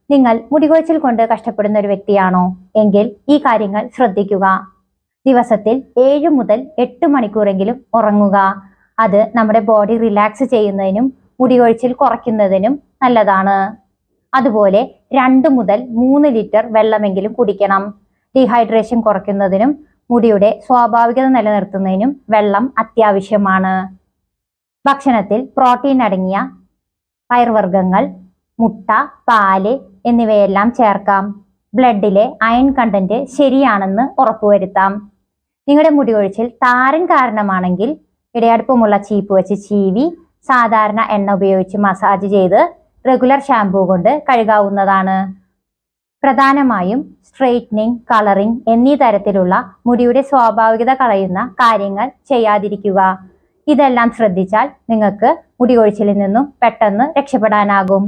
നിങ്ങൾ മുടികൊഴിച്ചിൽ കൊണ്ട് കഷ്ടപ്പെടുന്ന ഒരു വ്യക്തിയാണോ എങ്കിൽ ഈ കാര്യങ്ങൾ ശ്രദ്ധിക്കുക. ദിവസത്തിൽ 7 മുതൽ 8 മണിക്കൂറെങ്കിലും ഉറങ്ങുക. അത് നമ്മുടെ ബോഡി റിലാക്സ് ചെയ്യുന്നതിനും മുടികൊഴിച്ചിൽ കുറയ്ക്കുന്നതിനും നല്ലതാണ്. അതുപോലെ 2 മുതൽ 3 ലിറ്റർ വെള്ളമെങ്കിലും കുടിക്കണം. ഡീഹൈഡ്രേഷൻ കുറയ്ക്കുന്നതിനും മുടിയുടെ സ്വാഭാവികത നിലനിർത്തുന്നതിനും വെള്ളം അത്യാവശ്യമാണ്. ഭക്ഷണത്തിൽ പ്രോട്ടീൻ അടങ്ങിയ പയർവർഗ്ഗങ്ങൾ, മുട്ട, പാല് എന്നിവയെല്ലാം ചേർക്കാം. ബ്ലഡിലെ അയൺ കണ്ടന്റ് ശരിയാണെന്ന് ഉറപ്പുവരുത്താം. നിങ്ങളുടെ മുടികൊഴിച്ചിൽ താരൻ കാരണമാണെങ്കിൽ ഇടയടുപ്പമുള്ള ചീപ്പ് വെച്ച് ചീവി സാധാരണ എണ്ണ ഉപയോഗിച്ച് മസാജ് ചെയ്ത് റെഗുലർ ഷാംപൂ കൊണ്ട് കഴുകാവുന്നതാണ്. പ്രധാനമായും സ്ട്രെയിറ്റനിങ്, കളറിംഗ് എന്നീ തരത്തിലുള്ള മുടിയുടെ സ്വാഭാവികത കളയുന്ന കാര്യങ്ങൾ ചെയ്യാതിരിക്കുക. ഇതെല്ലാം ശ്രദ്ധിച്ചാൽ നിങ്ങൾക്ക് മുടികൊഴിച്ചിലിൽ നിന്നും പെട്ടെന്ന് രക്ഷപ്പെടാനാകും.